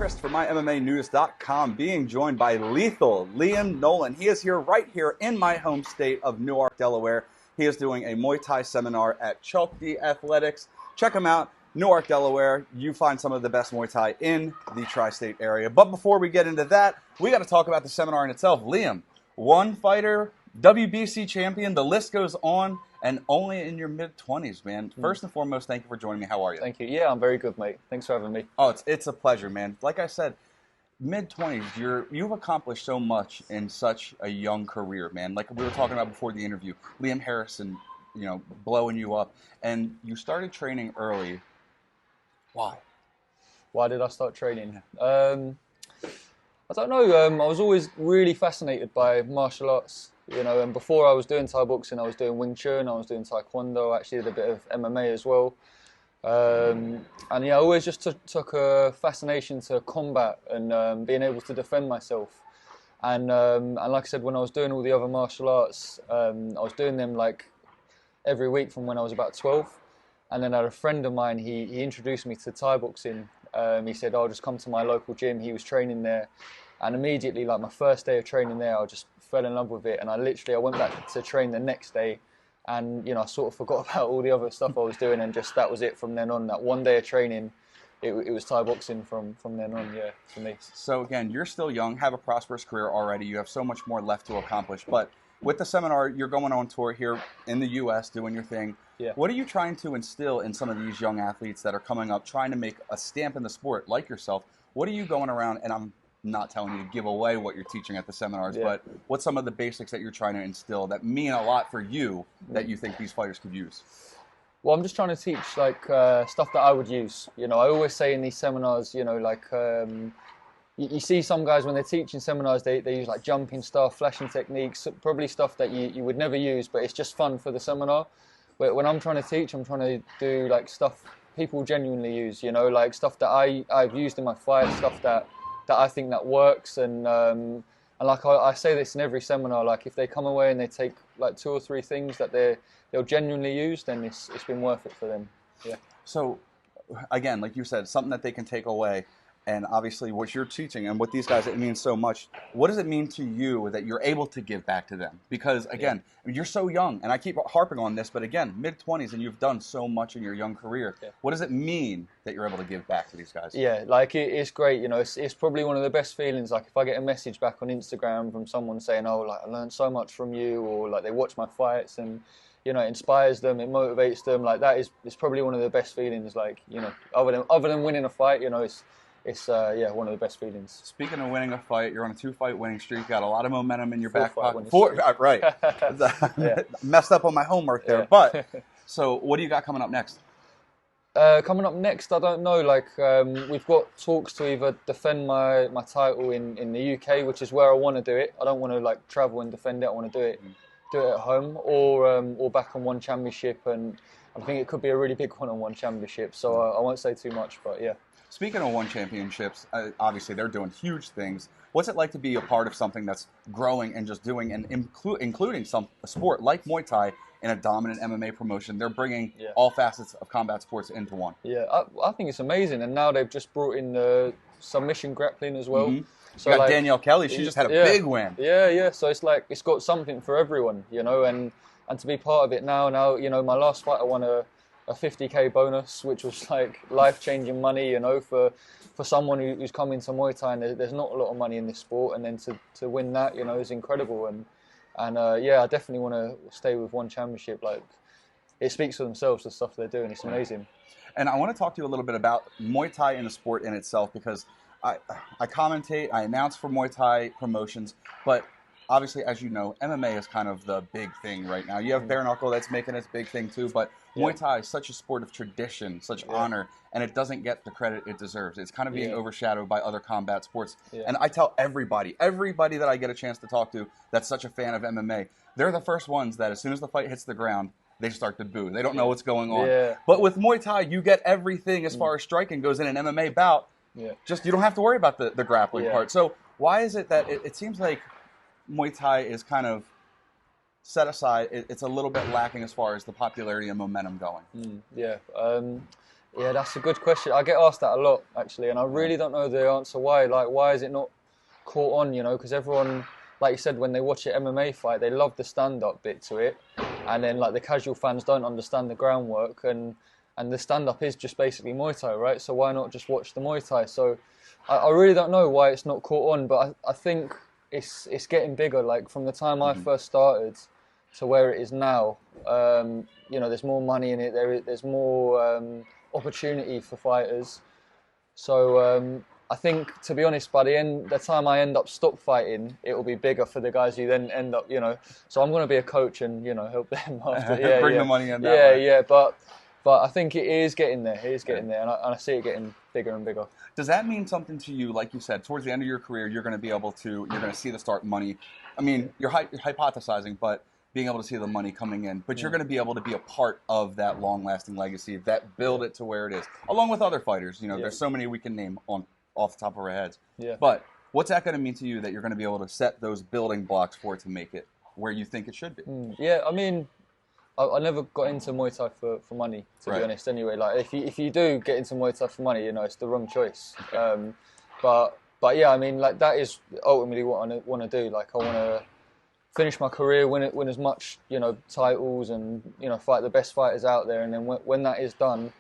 Chris from MyMMAnews.com, being joined by lethal Liam Nolan. He is here right here in my home state of Newark, Delaware. He is doing a Muay Thai seminar at Chalky Athletics. Check him out, Newark, Delaware. You find some of the best Muay Thai in the tri-state area. But before we get into that, we got to talk about the seminar in itself. Liam, one fighter, WBC champion, the list goes on, and only in your mid-20s, man. First and foremost, thank you for joining me. How are you? Thank you. Yeah, I'm very good, mate. Thanks for having me. Oh, it's a pleasure, man. Like I said, mid-20s, you've accomplished so much in such a young career, man. Like we were talking about before the interview, Liam Harrison, blowing you up, and you started training early. Why? Why did I start training? I don't know. I was always really fascinated by martial arts, and before I was doing Thai boxing, I was doing Wing Chun, I was doing Taekwondo, I actually did a bit of MMA as well. And yeah, I always just took a fascination to combat and being able to defend myself. And like I said, when I was doing all the other martial arts, I was doing them like every week from when I was about 12. And then I had a friend of mine, he introduced me to Thai boxing. He said, "I'll just come to my local gym." He was training there. And immediately, like my first day of training there, I just fell in love with it. And I went back to train the next day. And, I sort of forgot about all the other stuff I was doing. And just that was it from then on. That one day of training, it was Thai boxing from then on, yeah, for me. So again, you're still young, have a prosperous career already. You have so much more left to accomplish. But with the seminar, you're going on tour here in the U.S., doing your thing. Yeah. What are you trying to instill in some of these young athletes that are coming up, trying to make a stamp in the sport, like yourself? What are you going around, and I'm not telling you to give away what you're teaching at the seminars, but what's some of the basics that you're trying to instill that mean a lot for you that you think these fighters could use? Well, I'm just trying to teach like stuff that I would use. I always say in these seminars, you see some guys when they're teaching seminars, they use like jumping stuff, flashing techniques, probably stuff that you would never use, but it's just fun for the seminar. But when I'm trying to teach, I'm trying to do like stuff people genuinely use, like stuff that I've used in my fight, stuff that I think that works. And like I say this in every seminar, like if they come away and they take like 2 or 3 things that they'll genuinely use, then it's been worth it for them. Yeah. So again, like you said, something that they can take away. And obviously what you're teaching and what these guys, it means so much. What does it mean to you that you're able to give back to them? Because again, you're so young, and I keep harping on this, but again, mid-20s, and you've done so much in your young career. Yeah. What does it mean that you're able to give back to these guys? Yeah, like it's great. It's probably one of the best feelings. Like if I get a message back on Instagram from someone saying, "Oh, like I learned so much from you," or like they watch my fights and it inspires them, it motivates them. Like that is probably one of the best feelings. Like other than winning a fight, it's one of the best feelings. Speaking of winning a fight, you're on a 2-fight winning streak. Got a lot of momentum in your back pocket. Right. Messed up on my homework there. Yeah. But so, what do you got coming up next? Coming up next, I don't know. Like we've got talks to either defend my title in the UK, which is where I want to do it. I don't want to like travel and defend it. I want to do it at home, or back on one championship. And I think it could be a really big one-on-one championship. So I won't say too much, but yeah. Speaking of one championships, obviously they're doing huge things. What's it like to be a part of something that's growing and just doing and including a sport like Muay Thai in a dominant MMA promotion? They're bringing all facets of combat sports into one. Yeah, I think it's amazing. And now they've just brought in the submission grappling as well. Mm-hmm. So you got Danielle Kelly. She just had a big win. Yeah. So it's like it's got something for everyone, and to be part of it now, my last fight I won a 50k bonus, which was like life-changing money, for someone who's come into Muay Thai, and there's not a lot of money in this sport, and then to win that, is incredible. And I definitely want to stay with one championship. Like it speaks for themselves, the stuff they're doing. It's amazing. And I want to talk to you a little bit about Muay Thai and the sport in itself, because I commentate, I announce for Muay Thai promotions, but obviously, as you know, MMA is kind of the big thing right now. You have bare knuckle that's making its big thing too, but Muay Thai is such a sport of tradition, such honor, and it doesn't get the credit it deserves. It's kind of being overshadowed by other combat sports. Yeah. And I tell everybody that I get a chance to talk to that's such a fan of MMA, they're the first ones that as soon as the fight hits the ground, they start to boo. They don't know what's going on. Yeah. But with Muay Thai, you get everything as far as striking goes in an MMA bout. Yeah. Just you don't have to worry about the grappling part. So why is it that it seems like Muay Thai is kind of set aside? It's a little bit lacking as far as the popularity and momentum going. Yeah, that's a good question. I get asked that a lot, actually, and I really don't know the answer why. Like, why is it not caught on, you know? Because everyone, like you said, when they watch an MMA fight, they love the stand-up bit to it, and then like the casual fans don't understand the groundwork, and the stand-up is just basically Muay Thai, right? So why not just watch the Muay Thai? So I really don't know why it's not caught on, but I think it's getting bigger. Like from the time I first started to where it is now, you know, there's more money in it. There's more opportunity for fighters. So I think, to be honest, by the time I end up stop fighting, it will be bigger for the guys who then end up, you know. So I'm going to be a coach and, you know, help them after. Yeah, Bring yeah, the money in that yeah, way. yeah. But I think it is getting there. It is getting there, and I see it getting bigger and bigger. Does that mean something to you? Like you said, towards the end of your career, you're going to be able to, you're going to see the start money. I mean, you're hypothesizing, but being able to see the money coming in, but you're going to be able to be a part of that long-lasting legacy, that build it to where it is, along with other fighters. You know, there's so many we can name off the top of our heads. Yeah. But what's that going to mean to you that you're going to be able to set those building blocks for it to make it where you think it should be? Yeah, I mean, I never got into Muay Thai for money, to be honest. Anyway, like if you do get into Muay Thai for money, you know, it's the wrong choice. But yeah, I mean, like that is ultimately what I want to do. Like I want to finish my career, win as much, you know, titles, and you know, fight the best fighters out there. And then when that is done,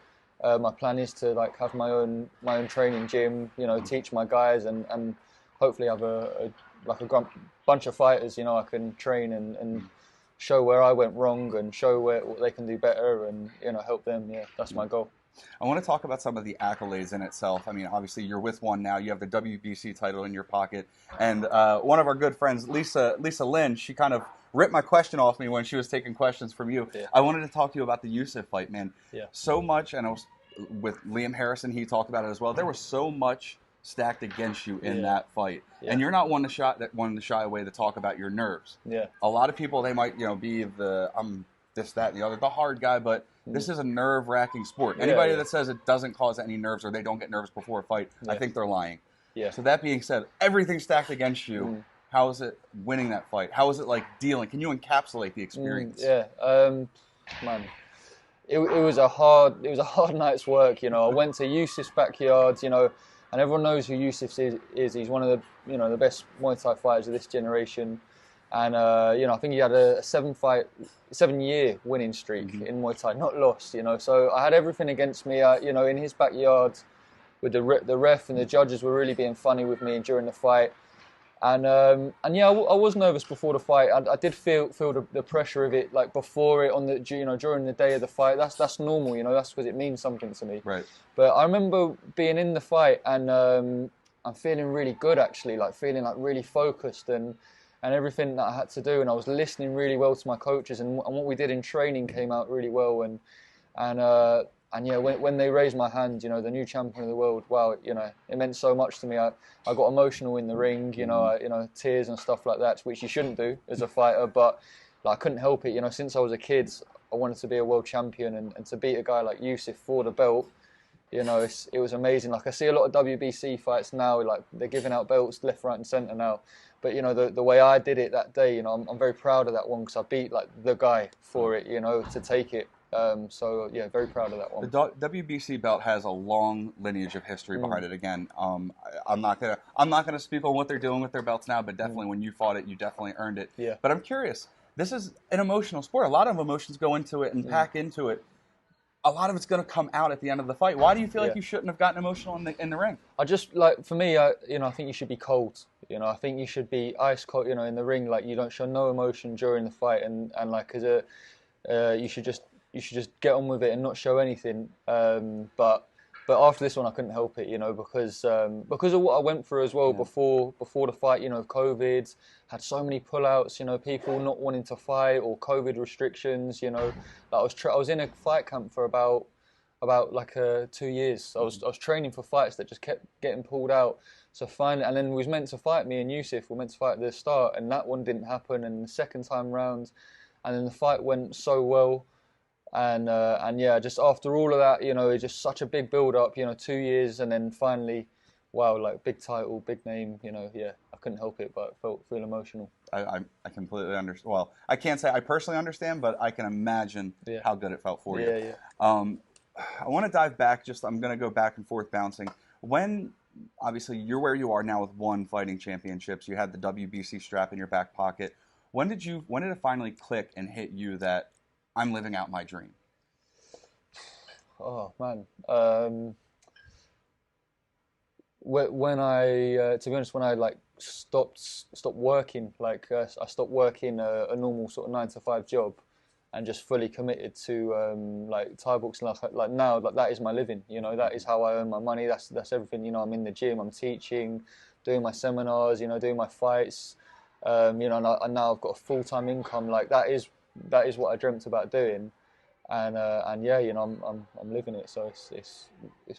my plan is to like have my own training gym, you know, teach my guys, and hopefully have a bunch of fighters, you know, I can train and show where I went wrong and show what they can do better, and you know, help them. Yeah, that's my goal. I want to talk about some of the accolades in itself. I mean, obviously, you're with one now. You have the WBC title in your pocket. And one of our good friends, Lisa Lynn, she kind of ripped my question off me when she was taking questions from you. Yeah. I wanted to talk to you about the Yusuf fight, man. Yeah. So much, and I was with Liam Harrison, he talked about it as well. There was so much stacked against you in that fight. Yeah. And you're not one to shy away to talk about your nerves. Yeah. A lot of people, they might, you know, be this, that, and the other, the hard guy, but this is a nerve-wracking sport. Anybody that says it doesn't cause any nerves or they don't get nervous before a fight, I think they're lying. Yeah. So that being said, everything's stacked against you. How is it winning that fight? How is it like dealing? Can you encapsulate the experience? Yeah, man, it was a hard night's work. You know, I went to Yusuf's backyard. You know, and everyone knows who Yusuf is. He's one of the, you know, the best Muay Thai fighters of this generation. And you know, I think he had a 7-year winning streak in Muay Thai, not lost. You know, so I had everything against me. You know, in his backyard, with the ref and the judges were really being funny with me during the fight. And yeah, I was nervous before the fight. I did feel the pressure of it, like before it, you know, during the day of the fight. That's normal, you know. That's because it means something to me. Right. But I remember being in the fight, and I'm feeling really good, actually, like feeling like really focused and everything that I had to do, and I was listening really well to my coaches, and what we did in training came out really well, and yeah, when they raised my hand, you know, the new champion of the world, wow, you know, it meant so much to me. I got emotional in the ring, you know, tears and stuff like that, which you shouldn't do as a fighter, but like, I couldn't help it, you know. Since I was a kid, I wanted to be a world champion, and to beat a guy like Yusuf for the belt, you know, it was amazing. Like, I see a lot of WBC fights now, like they're giving out belts left, right, and centre now. But you know, the way I did it that day, you know, I'm very proud of that one, because I beat like the guy for it, you know, to take it. So yeah, very proud of that one. The WBC belt has a long lineage of history behind it. Again, I'm not gonna speak on what they're doing with their belts now, but definitely when you fought it, you definitely earned it. Yeah. But I'm curious. This is an emotional sport. A lot of emotions go into it and pack into it. A lot of it's going to come out at the end of the fight. Why do you feel like you shouldn't have gotten emotional in the ring? I just, like, for me, you know, I think you should be cold. You know, I think you should be ice cold. You know, in the ring, like, you don't show no emotion during the fight, and like, you should just get on with it and not show anything. But after this one, I couldn't help it, you know, because of what I went through as well before the fight. You know, COVID, had so many pullouts. You know, people not wanting to fight, or COVID restrictions. You know, like I was in a fight camp for about like 2 years. I was training for fights that just kept getting pulled out. So finally, and then we was meant to fight, me and Yusuf were meant to fight at the start, and that one didn't happen. And the second time round, and then the fight went so well. And yeah, just after all of that, you know, it's just such a big build-up, you know, 2 years, and then finally, wow, like, big title, big name, you know, yeah, I couldn't help it, but feel emotional. I completely understand. Well, I can't say I personally understand, but I can imagine how good it felt for you. Yeah. I want to dive back. I'm going to go back and forth bouncing. When obviously you're where you are now with one fighting championships, you had the WBC strap in your back pocket. When did it finally click and hit you that I'm living out my dream? Oh man, when I to be honest, when I like stopped working, I stopped working a normal sort of 9 to 5 job, and just fully committed to like Thai boxing. Like now, like that is my living. You know, that is how I earn my money. That's everything. You know, I'm in the gym, I'm teaching, doing my seminars. You know, doing my fights. You know, and now I've got a full-time income. Like that is what I dreamt about doing, and yeah, you know, I'm living it. So it's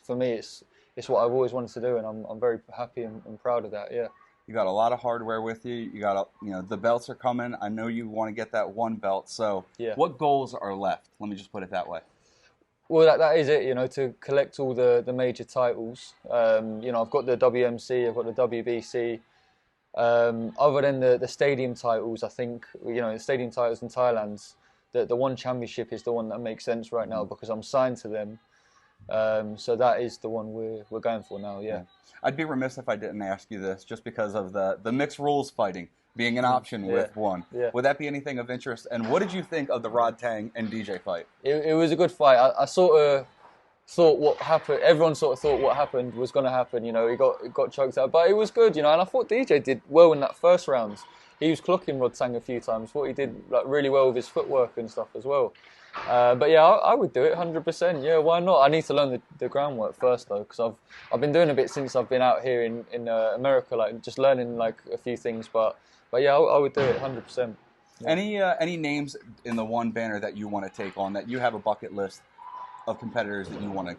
for me, it's what I've always wanted to do, and I'm very happy and proud of that. Yeah. You got a lot of hardware with you. The belts are coming. I know you want to get that one belt. So, Yeah. what goals are left? Let me just put it that way. Well, that is it. You know, to collect all the major titles. You know, I've got the WMC, I've got the WBC. Other than the stadium titles, I think, you know, the stadium titles in Thailand, the one championship is the one that makes sense right now because I'm signed to them. So that is the one we're going for now. Yeah. I'd be remiss if I didn't ask you this, just because of the mixed rules fighting being an option with one. Yeah. Would that be anything of interest? And what did you think of the Rod Tang and DJ fight? It was a good fight. I sort of thought what happened. Everyone sort of thought what happened was going to happen. You know, he got choked out, but it was good. You know, and I thought DJ did well in that first round. He was clocking Rod Tang a few times. Thought he did like really well with his footwork and stuff as well. But yeah, I would do it 100%. Yeah, why not? I need to learn the groundwork first though, because I've been doing a bit since I've been out here in America, like just learning like a few things. But yeah, I would do it 100%. Yeah. Any names in the one banner that you want to take on, that you have a bucket list of competitors that you want to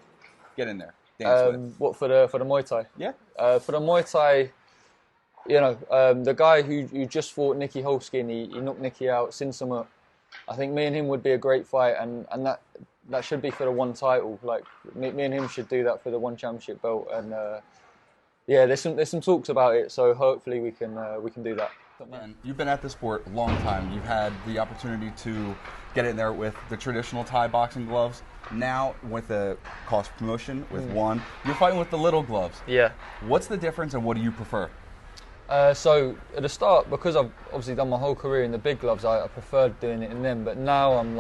get in there, dance with? What for the Muay Thai? Yeah. For the Muay Thai, you know, the guy who just fought Nicky Holsky and he knocked Nicky out, Sinsamut. I think me and him would be a great fight, and that should be for the one title. Like me and him should do that for the one championship belt, and yeah, there's some talks about it. So hopefully we can do that. Man, you've been at the sport a long time. You've had the opportunity to get in there with the traditional Thai boxing gloves. Now with the cost promotion with one, you're fighting with the little gloves. Yeah. What's the difference, and what do you prefer? So at the start, because I've obviously done my whole career in the big gloves, I preferred doing it in them. But now I'm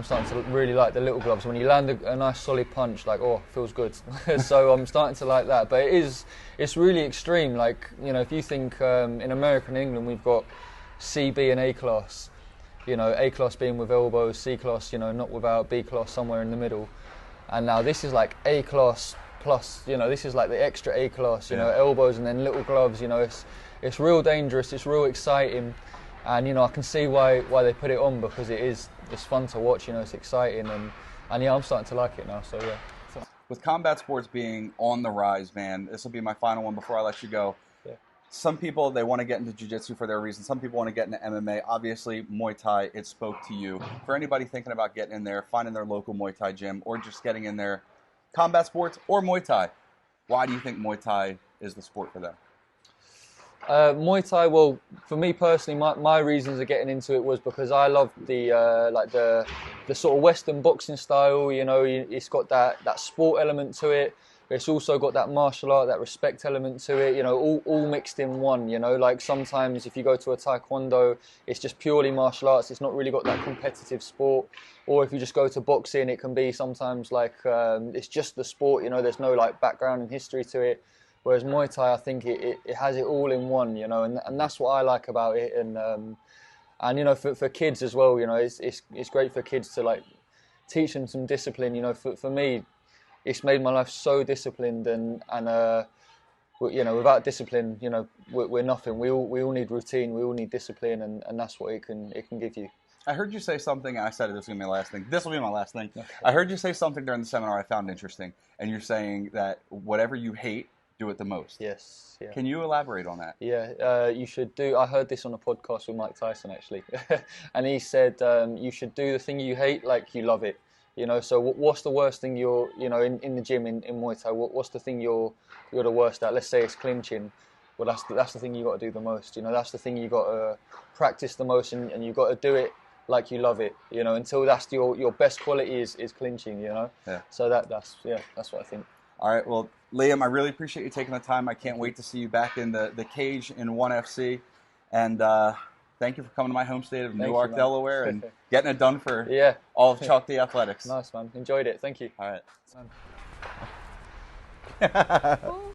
starting to really like the little gloves. When you land a nice solid punch, like, oh, feels good. So I'm starting to like that. But it's really extreme. Like, you know, if you think in America and England, we've got C, B and A class. You know, A class being with elbows, C class, you know, not without, B class somewhere in the middle. And now this is like A class plus, you know, this is like the extra A class, you know, elbows and then little gloves. You know, it's real dangerous, it's real exciting, and you know, I can see why they put it on, because it's fun to watch. You know, it's exciting, and yeah, I'm starting to like it now. So yeah. With combat sports being on the rise, man, this will be my final one before I let you go. Yeah. Some people, they want to get into jiu-jitsu for their reasons. Some people want to get into MMA. Obviously, Muay Thai, it spoke to you. For anybody thinking about getting in there, finding their local Muay Thai gym, or just getting in there, combat sports or Muay Thai, why do you think Muay Thai is the sport for them? Muay Thai, well, for me personally, my reasons of getting into it was because I love the sort of Western boxing style. You know, it's got that sport element to it. But it's also got that martial art, that respect element to it. You know, all mixed in one. You know, like sometimes if you go to a taekwondo, it's just purely martial arts. It's not really got that competitive sport. Or if you just go to boxing, it can be sometimes like it's just the sport. You know, there's no like background and history to it. Whereas Muay Thai, I think it has it all in one, you know, and that's what I like about it. And you know, for kids as well, you know, it's great for kids to like teach them some discipline. You know, for me, it's made my life so disciplined, and you know, without discipline, you know, we're nothing. We all need routine. We all need discipline, and that's what it can give you. I heard you say something, and I said this was going to be my last thing. This will be my last thing. Okay. I heard you say something during the seminar I found interesting, and you're saying that whatever you hate, do it the most. Yes. Yeah. Can you elaborate on that? Yeah, you should do. I heard this on a podcast with Mike Tyson actually, and he said you should do the thing you hate like you love it. You know, so what's the worst thing you're, you know, in the gym in Muay Thai? What's the thing you're the worst at? Let's say it's clinching. Well, that's the thing you got to do the most. You know, that's the thing you got to practice the most, and you got to do it like you love it, you know, until that's your best quality is clinching, you know. Yeah. So that's what I think. All right. Well, Liam, I really appreciate you taking the time. I can't wait to see you back in the cage in 1FC. And thank you for coming to my home state of Newark, man. Delaware, and getting it done for Yeah. all of Chalk D Athletics. Nice, man. Enjoyed it. Thank you. All right.